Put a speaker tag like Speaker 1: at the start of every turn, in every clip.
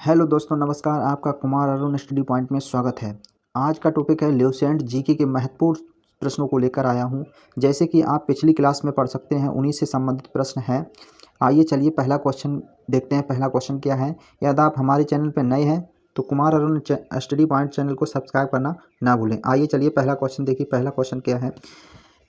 Speaker 1: Hello दोस्तों, नमस्कार। आपका कुमार अरुण स्टडी पॉइंट में स्वागत है। आज का टॉपिक है ल्यूसेंट जीके के महत्वपूर्ण प्रश्नों को लेकर आया हूं। जैसे कि आप पिछली क्लास में पढ़ सकते हैं, उन्हीं से संबंधित प्रश्न हैं। आइए चलिए पहला क्वेश्चन देखते हैं। पहला क्वेश्चन क्या है। यदि आप हमारे चैनल पर नए हैं तो Kumar Arun study point channel को सब्सक्राइब करना ना भूलें। आइए चलिए पहला क्वेश्चन देखिए। पहला क्वेश्चन क्या है।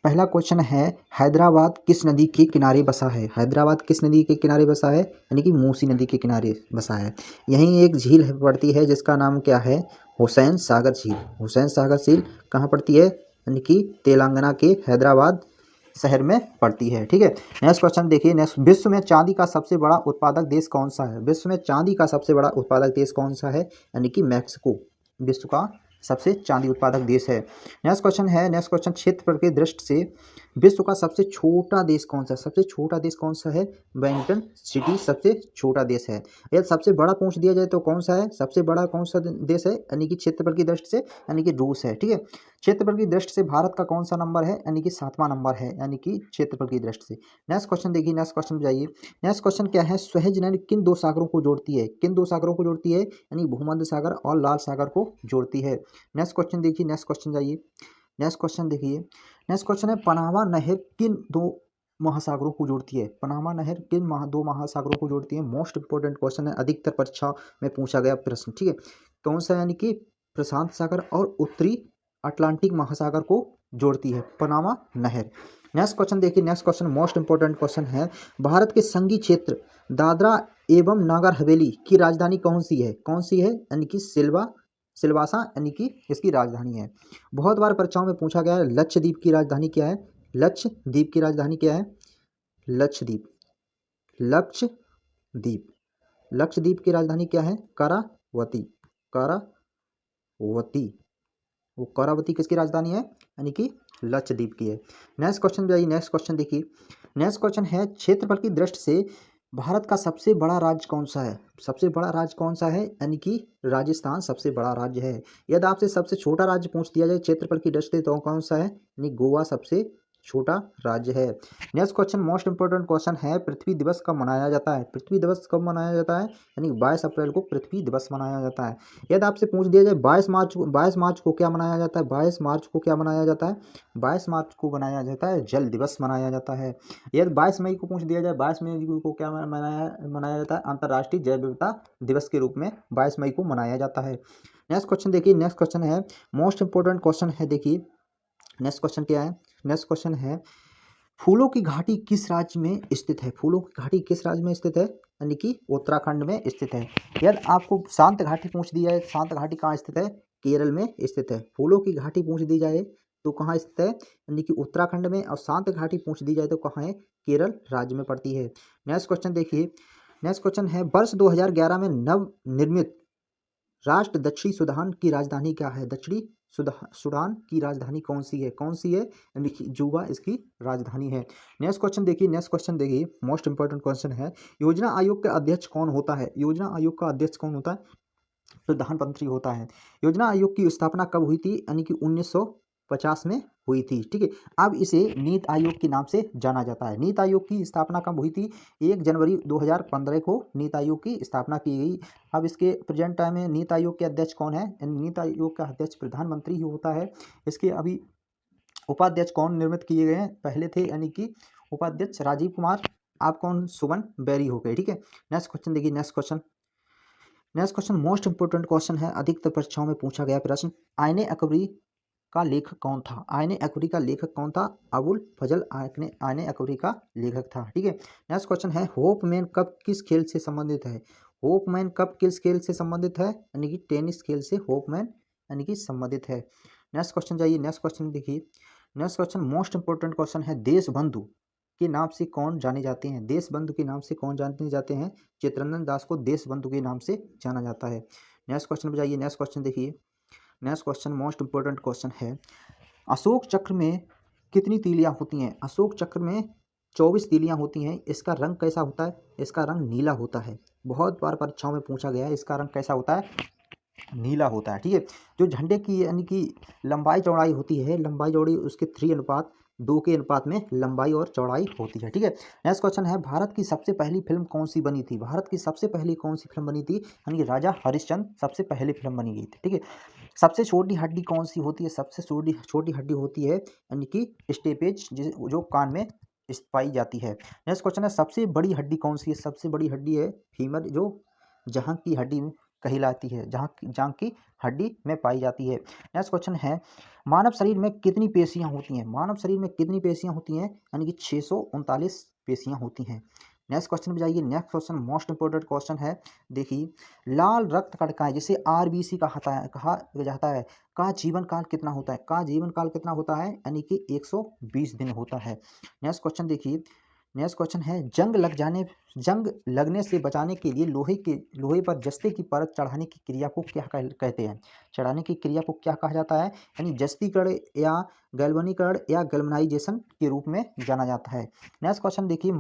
Speaker 1: पहला क्वेश्चन है, हैदराबाद किस नदी के किनारे बसा है। हैदराबाद किस नदी के किनारे बसा है, यानी कि मूसी नदी के किनारे बसा है। यहीं एक झील पड़ती है जिसका नाम क्या है, हुसैन सागर झील। हुसैन सागर झील कहाँ पड़ती है, यानी कि तेलंगाना के हैदराबाद शहर में पड़ती है। ठीक है। नेक्स्ट क्वेश्चन देखिए। नेक्स्ट, विश्व में चांदी का सबसे बड़ा उत्पादक देश कौन सा है। विश्व में चांदी का सबसे बड़ा उत्पादक देश कौन सा है, यानी कि मैक्सिको विश्व का सबसे चांदी उत्पादक देश है। नेक्स्ट क्वेश्चन है। नेक्स्ट क्वेश्चन, क्षेत्रफल की दृष्टि से विश्व का सबसे छोटा देश कौन सा है। सबसे छोटा देश कौन सा है, वेलिंगटन सिटी सबसे छोटा देश है। यदि सबसे बड़ा पूछ दिया जाए तो कौन सा है, सबसे बड़ा कौन सा देश है, यानी कि क्षेत्रफल की दृष्टि से, यानी कि रूस है। ठीक है। क्षेत्रफल की दृष्टि से भारत का कौन सा नंबर है, यानी कि 7वां नंबर है, यानी कि क्षेत्रफल की दृष्टि से। नेक्स्ट क्वेश्चन देखिए। नेक्स्ट क्वेश्चन जाइए। नेक्स्ट क्वेश्चन क्या है, सुएज नदी किन दो सागरों को जोड़ती है। किन दो सागरों को जोड़ती है, यानी भूमध्य सागर और लाल सागर को जोड़ती है। नेक्स्ट क्वेश्चन देखिए। नेक्स्ट क्वेश्चन जाइए। नेक्स्ट क्वेश्चन देखिए। नेक्स्ट क्वेश्चन है, पनामा नहर किन दो महासागरों को जोड़ती है। पनामा नहर किन दो महासागरों को जोड़ती है। मोस्ट इंपोर्टेंट क्वेश्चन है, अधिकतर परीक्षा में पूछा गया प्रश्न। ठीक है। कौन सा, यानी कि प्रशांत सागर और उत्तरी अटलांटिक महासागर को जोड़ती है पनामा नहर। नेक्स्ट क्वेश्चन देखिए। Next question most important question है, भारत के संघीय क्षेत्र दादरा एवं नागर हवेली की राजधानी कौन सी है। कौन सी है, यानी कि सिलवासा, यानी कि इसकी राजधानी है। बहुत बार परीक्षाओं में पूछा गया है, लक्षद्वीप की राजधानी क्या है। लक्षद्वीप की राजधानी क्या है, लक्षद्वीप लक्षद्वीप लक्षद्वीप की राजधानी क्या है, करावती। करावती, वो करावती किसकी राजधानी है, यानी कि लक्षद्वीप की है। नेक्स्ट क्वेश्चन जाइए। नेक्स्ट क्वेश्चन देखिए। नेक्स्ट क्वेश्चन है, क्षेत्रफल की दृष्टि से भारत का सबसे बड़ा राज्य कौन सा है। सबसे बड़ा राज्य कौन सा है, यानी कि राजस्थान सबसे बड़ा राज्य है। यदि आपसे सबसे छोटा राज्य पूछ दिया जाए क्षेत्रफल की दृष्टि से तो कौन सा है, यानी गोवा सबसे छोटा राज्य है। Next question most important question है, पृथ्वी दिवस कब मनाया जाता है। पृथ्वी दिवस कब मनाया जाता है, यानी 22 अप्रैल को पृथ्वी दिवस मनाया जाता है। यदि आपसे पूछ दिया जाए 22 मार्च को क्या मनाया जाता है। 22 मार्च को क्या मनाया जाता है, 22 मार्च को मनाया जाता है जल दिवस मनाया जाता है। यदि 22 मई को पूछ दिया जाए, 22 मई को क्या मनाया जाता है, अंतर्राष्ट्रीय जैव विविधता दिवस के रूप में 22 मई को मनाया जाता है। नेक्स्ट क्वेश्चन देखिए। नेक्स्ट क्वेश्चन है, मोस्ट इंपोर्टेंट क्वेश्चन है। देखिए नेक्स्ट क्वेश्चन क्या है। नेक्स्ट क्वेश्चन है, फूलों की घाटी किस राज्य में स्थित है। फूलों की घाटी किस राज्य में स्थित है, यानी कि उत्तराखंड में स्थित है। यदि आपको शांत घाटी पूछ दी जाए, शांत घाटी कहाँ स्थित है, केरल में स्थित है। फूलों की घाटी पूछ दी जाए तो कहाँ स्थित है, यानी कि उत्तराखंड में। और शांत घाटी पूछ दी जाए तो कहाँ है, केरल राज्य में पड़ती है। नेक्स्ट क्वेश्चन देखिए। नेक्स्ट क्वेश्चन है, वर्ष 2011 में नव निर्मित राष्ट्र दक्षिणी सूडान की राजधानी क्या है। दक्षिणी सूडान की राजधानी कौन सी है। कौन सी है, यानी कि जुबा इसकी राजधानी है। नेक्स्ट क्वेश्चन देखिए। नेक्स्ट क्वेश्चन देखिए, मोस्ट इंपोर्टेंट क्वेश्चन है, योजना आयोग का अध्यक्ष कौन होता है। योजना आयोग का अध्यक्ष कौन होता है, प्रधानमंत्री होता है। योजना आयोग की स्थापना कब हुई थी, यानी कि 1950 में हुई थी। ठीक है। अब इसे नीति आयोग के नाम से जाना जाता है। नीति आयोग की स्थापना कब हुई थी, 1 जनवरी 2015 को नीति आयोग की स्थापना की गई। अब इसके प्रेजेंट टाइम में नीति आयोग के अध्यक्ष कौन है, यानी नीति आयोग का अध्यक्ष प्रधानमंत्री ही होता है। इसके अभी उपाध्यक्ष कौन निर्मित किए गए हैं, पहले थे, यानी कि उपाध्यक्ष राजीव कुमार, आप कौन, सुमन बेरी हो गए। ठीक है। नेक्स्ट क्वेश्चन देखिए। Next question. Next question most important question है, अधिकतर परीक्षाओं में पूछा गया प्रश्न, आईने अकबरी का लेखक कौन था। आईने अकबरी का लेखक कौन था, अबुल फजल आईने अकबरी का लेखक था। ठीक है। नेक्स्ट क्वेश्चन है, होपमैन कप किस खेल से संबंधित है। होपमैन कप किस खेल से संबंधित है, यानी कि टेनिस खेल से होपमैन, यानी कि संबंधित है। नेक्स्ट क्वेश्चन जाइए। नेक्स्ट क्वेश्चन देखिए। Next question most important question है, देशबंधु के नाम से कौन जाने जाते हैं। देशबंधु के नाम से कौन जाने जाते हैं, चित्तरंजन दास को देशबंधु के नाम से जाना जाता है। नेक्स्ट क्वेश्चन पर जाइए। नेक्स्ट क्वेश्चन देखिए। Next question most important question है, अशोक चक्र में कितनी तीलियां होती हैं। अशोक चक्र में 24 तीलियां होती हैं। इसका रंग कैसा होता है, इसका रंग नीला होता है। बहुत बार परीक्षाओं में पूछा गया है, इसका रंग कैसा होता है, नीला होता है। ठीक है। जो झंडे की, यानी कि लंबाई चौड़ाई होती है, लंबाई चौड़ाई उसके 3:2 2 के अनुपात में लंबाई और चौड़ाई होती है। ठीक है, नेक्स्ट क्वेश्चन है भारत की सबसे पहली फिल्म कौन सी बनी थी? भारत की सबसे पहली कौन सी फिल्म बनी थी? यानी कि राजा हरिश्चंद्र सबसे पहली फिल्म बनी गई थी। ठीक है, सबसे छोटी हड्डी कौन सी होती है? सबसे छोटी छोटी हड्डी होती है यानी कि स्टेपेज, जो कान में पाई जाती है। नेक्स्ट क्वेश्चन है सबसे बड़ी हड्डी कौन सी है? सबसे बड़ी हड्डी है फीमर, जो जहाँ की हड्डी में कहलाती है, जहाँ की हड्डी में पाई जाती है। नेक्स्ट क्वेश्चन है मानव शरीर में कितनी पेशियां होती हैं? मानव शरीर में कितनी पेशियां होती हैं? यानी कि 639 पेशियां होती हैं। नेक्स्ट क्वेश्चन पे जाइए। Next question most important question है, देखिए लाल रक्त कणिकाएं जिसे आरबीसी कहा जाता है, का जीवन काल कितना होता है? का जीवन काल कितना होता है? यानी कि 120 दिन होता है। नेक्स्ट क्वेश्चन देखिए। नेक्स्ट क्वेश्चन है जंग लगने से बचाने के लिए लोहे पर जस्ते की परत चढ़ाने की क्रिया को क्या कहते हैं? चढ़ाने की क्रिया को क्या कहा जाता है? यानी जस्तीकरण या गैल्वनीकरण या गैल्वनाइजेशन के रूप में जाना जाता है। नेक्स्ट क्वेश्चन देखिए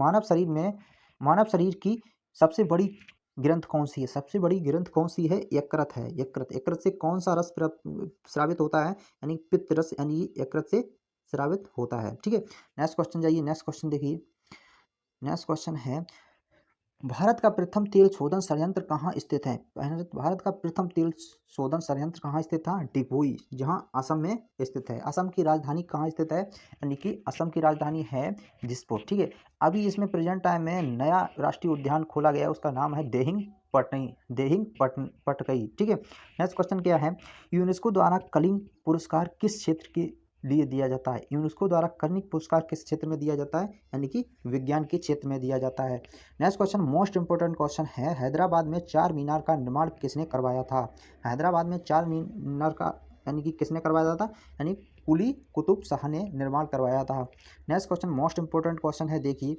Speaker 1: मानव शरीर की सबसे बड़ी ग्रंथ कौन सी है? सबसे बड़ी ग्रंथ कौन सी है? यकृत है। यकृत से कौन सा रस स्रावित होता है? यानी पित्त रस, यानी यकृत से स्रावित होता है। ठीक है, नेक्स्ट क्वेश्चन जाइए। नेक्स्ट क्वेश्चन देखिए। नेक्स्ट क्वेश्चन है भारत का प्रथम तेल शोधन संयंत्र कहाँ स्थित है? भारत का प्रथम तेल शोधन संयंत्र कहाँ स्थित था? डिगबोई, जहाँ असम में स्थित है। असम की राजधानी कहाँ स्थित है? यानी कि असम की राजधानी है दिसपुर। ठीक है, अभी इसमें प्रेजेंट टाइम में नया राष्ट्रीय उद्यान खोला गया है, उसका नाम है देहिंग पटकई। ठीक है, नेक्स्ट क्वेश्चन क्या है यूनेस्को द्वारा कलिंग पुरस्कार किस क्षेत्र के लिए दिया जाता है? यूनेस्को द्वारा कलिंग पुरस्कार किस क्षेत्र में दिया जाता है? यानी कि विज्ञान के क्षेत्र में दिया जाता है। Next question most important question है हैदराबाद में चार मीनार का निर्माण किसने करवाया था? हैदराबाद में चार मीनार का यानी कि किसने करवाया था? यानी कुली कुतुब शाह ने निर्माण करवाया था। Next question most important question है, देखिए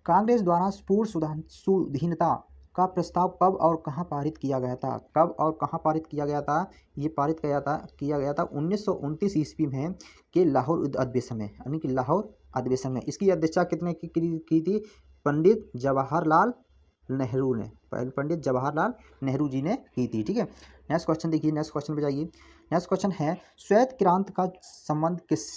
Speaker 1: कांग्रेस द्वारा पूर्ण सुधाहीनता का प्रस्ताव कब और कहाँ पारित किया गया था? कब और कहाँ पारित किया गया था? ये पारित किया गया था 1929 ईस्वी में के लाहौर अधिवेशन में, यानी कि लाहौर अधिवेशन में। इसकी अध्यक्षता कितने की थी? पंडित जवाहरलाल नेहरू ने, पंडित जवाहरलाल नेहरू जी ने की थी। ठीक है, नेक्स्ट क्वेश्चन देखिए। नेक्स्ट क्वेश्चन पे जाइए। नेक्स्ट क्वेश्चन है श्वेत क्रांति का संबंध किस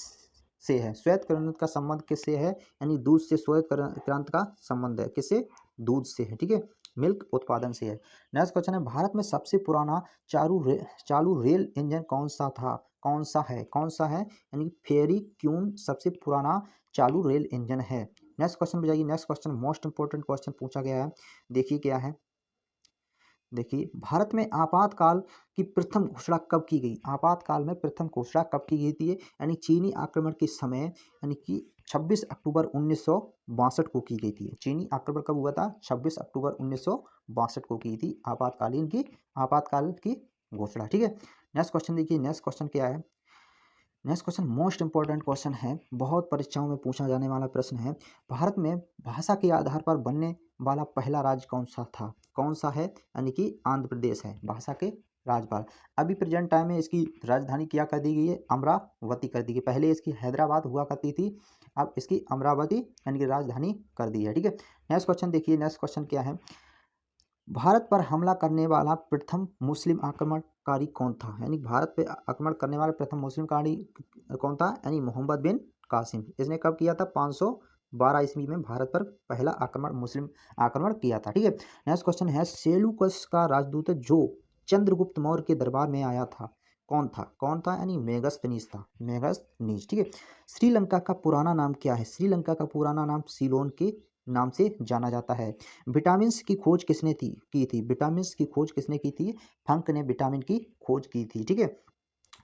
Speaker 1: से है? श्वेत क्रांति का संबंध किससे है? यानी दूध से श्वेत क्रांति का संबंध है। किससे? दूध से है। ठीक है, मिल्क उत्पादन से है। नेक्स्ट क्वेश्चन है भारत में सबसे पुराना चालू रेल इंजन कौन सा था? कौन सा है? यानी फेरी क्यून सबसे पुराना चालू रेल इंजन है। नेक्स्ट क्वेश्चन पे जाइए। Next question most important question पूछा गया है, देखिए क्या है। देखिए भारत में आपातकाल की प्रथम घोषणा कब की गई? आपातकाल में प्रथम घोषणा कब की गई थी? यानी चीनी आक्रमण के समय, यानी कि 26 अक्टूबर 1962 को की गई थी। चीनी आक्रमण कब हुआ था? 26 अक्टूबर 1962 को की थी आपातकाल की घोषणा। ठीक है, नेक्स्ट क्वेश्चन देखिए। नेक्स्ट क्वेश्चन क्या है? Next question most important question है, बहुत परीक्षाओं में पूछा जाने वाला प्रश्न है। भारत में भाषा के आधार पर बनने वाला पहला राज्य कौन सा था? कौन सा है? यानी कि आंध्र प्रदेश है भाषा के राज्यपाल। अभी प्रेजेंट टाइम में इसकी राजधानी क्या कर दी गई है? अमरावती कर दी गई। पहले इसकी हैदराबाद हुआ करती थी, अब इसकी अमरावती यानी कि राजधानी कर दी है। ठीक है, नेक्स्ट क्वेश्चन देखिए। नेक्स्ट क्वेश्चन क्या है भारत पर हमला करने वाला प्रथम मुस्लिम आक्रमणकारी कौन था? यानी भारत पे आक्रमण करने वाला प्रथम मुस्लिम कौन था? यानी मोहम्मद बिन कासिम। इसने कब किया था? 512 ईस्वी में भारत पर पहला मुस्लिम आक्रमण किया था। ठीक है, नेक्स्ट क्वेश्चन है सेलुकस का राजदूत जो चंद्रगुप्त मौर्य के दरबार में आया था कौन था? यानी मेगस्थनीज था। ठीक है, श्रीलंका का पुराना नाम क्या है? श्रीलंका का पुराना नाम सीलोन के नाम से जाना जाता है। विटामिन की खोज किसने की थी? विटामिन की खोज किसने की थी? फंक ने विटामिन की खोज की थी। ठीक है,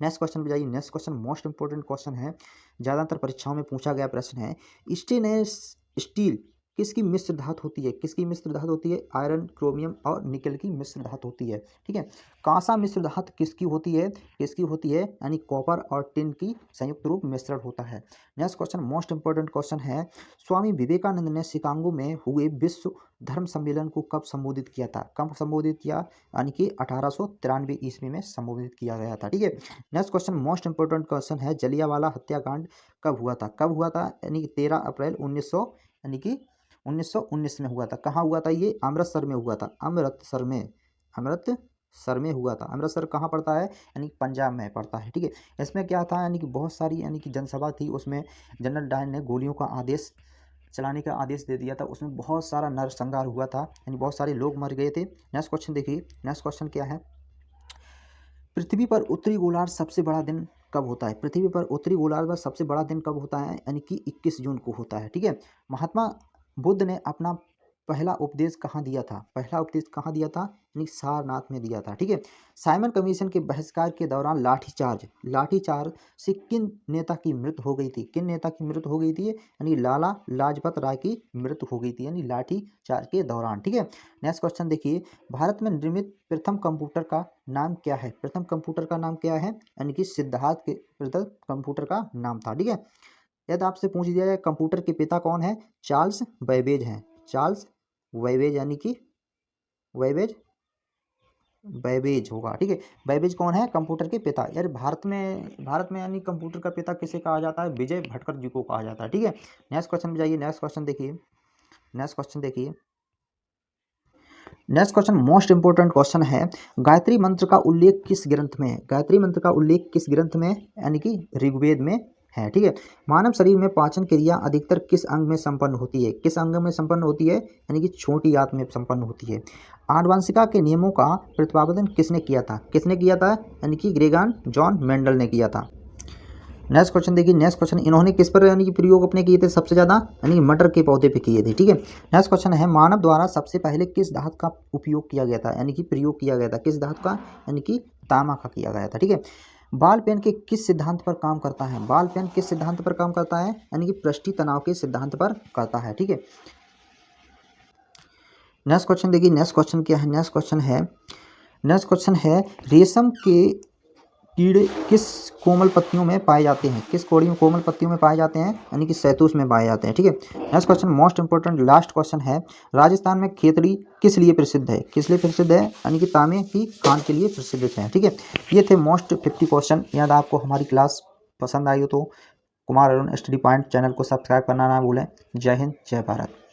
Speaker 1: नेक्स्ट क्वेश्चन पे जाइए। Next question most important question है, ज़्यादातर परीक्षाओं में पूछा गया प्रश्न है। स्टेनलेस स्टील किसकी मिश्र धातु होती है? किसकी मिश्र धातु होती है? आयरन, क्रोमियम और निकल की मिश्र धातु होती है। ठीक है, कांसा मिश्र धातु किसकी होती है? यानी कॉपर और टिन की संयुक्त रूप मिश्रण होता है। Next question most important question है स्वामी विवेकानंद ने शिकागो में हुए विश्व धर्म सम्मेलन को कब संबोधित किया था? कब संबोधित किया? यानी कि 1893 ईस्वी में संबोधित किया गया था। ठीक है, next question most important question है जलियांवाला हत्याकांड कब हुआ था? यानी कि 13 अप्रैल 1919 में हुआ था। कहाँ हुआ था? ये अमृतसर में हुआ था। अमृतसर अमृतसर में हुआ था। अमृतसर कहाँ पड़ता है, यानी पंजाब में पड़ता है। ठीक है, इसमें क्या था, यानी कि बहुत सारी यानी कि जनसभा थी, उसमें जनरल डायर ने गोलियों का आदेश चलाने का आदेश दे दिया था। उसमें बहुत सारा नरसंहार हुआ था, यानी बहुत सारे लोग मर गए थे। नेक्स्ट क्वेश्चन देखिए, नेक्स्ट क्वेश्चन क्या है, पृथ्वी पर उत्तरी गोलार्ध सबसे बड़ा दिन कब होता है? पृथ्वी पर उत्तरी गोलार्ध में सबसे बड़ा दिन कब होता है, यानी कि 21 जून को होता है। ठीक है, महात्मा बुद्ध ने अपना पहला उपदेश कहाँ दिया था? पहला उपदेश कहाँ दिया था, यानी सारनाथ में दिया था। ठीक है, साइमन कमीशन के बहिष्कार के दौरान लाठीचार्ज से किन नेता की मृत्यु हो गई थी? किन नेता की मृत्यु हो गई थी? यानी लाला लाजपत राय की मृत्यु हो गई थी, यानी लाठीचार्ज के दौरान। ठीक है, नेक्स्ट क्वेश्चन देखिए, भारत में निर्मित प्रथम कंप्यूटर का नाम क्या है? प्रथम कंप्यूटर का नाम क्या है, यानी कि सिद्धार्थ के प्रथम कंप्यूटर का नाम था। ठीक है, यदि आपसे पूछ दिया जाए कंप्यूटर के पिता कौन है, चार्ल्स बैबेज हैं। चार्ल्स बैबेज, यानी कि बैबेज होगा। ठीक है, बैबेज कौन है, कंप्यूटर के पिता। यार भारत में यानी कंप्यूटर का पिता किसे कहा जाता है? विजय भटकर जी को कहा जाता है। ठीक है, नेक्स्ट क्वेश्चन में जाइए, नेक्स्ट क्वेश्चन देखिए, next question most important question है, गायत्री मंत्र का उल्लेख किस ग्रंथ में है? गायत्री मंत्र का उल्लेख किस ग्रंथ में, यानी कि ऋग्वेद में है। ठीक है, मानव शरीर में पाचन क्रिया अधिकतर किस अंग में संपन्न होती है? किस अंग में संपन्न होती है, यानी कि छोटी आंत में संपन्न होती है। आनुवंशिकता के नियमों का प्रतिपादन किसने किया था? यानी कि ग्रेगॉर जॉन मेंडल ने किया था। नेक्स्ट क्वेश्चन देखिए, नेक्स्ट क्वेश्चन इन्होंने किस पर यानी कि प्रयोग अपने किए थे सबसे ज़्यादा, यानी कि मटर के पौधे पे किए थे। ठीक है, नेक्स्ट क्वेश्चन है, मानव द्वारा सबसे पहले किस धातु का उपयोग किया गया था, यानी कि प्रयोग किया गया था? किस धातु का, यानी कि तांबा का किया गया था। ठीक है, बॉल पेन के किस सिद्धांत पर काम करता है? बॉल पेन किस सिद्धांत पर काम करता है, यानी कि पृष्ठीय तनाव के सिद्धांत पर करता है। ठीक है, नेक्स्ट क्वेश्चन देखिए, नेक्स्ट क्वेश्चन क्या है, नेक्स्ट क्वेश्चन है रेशम के कीड़े किस कोमल पत्तियों में पाए जाते हैं? किस कोमल पत्तियों में पाए जाते हैं, यानी कि शहतूश में पाए जाते हैं। ठीक है, next question most important last question है, राजस्थान में खेतड़ी किस लिए प्रसिद्ध है? किस लिए प्रसिद्ध है, यानी कि तांबे की खान के लिए प्रसिद्ध है। ठीक है, ये थे मोस्ट 50 क्वेश्चन। यदि आपको हमारी क्लास पसंद आई हो तो Kumar Arun study point channel को सब्सक्राइब करना ना भूलें। जय हिंद, जय भारत।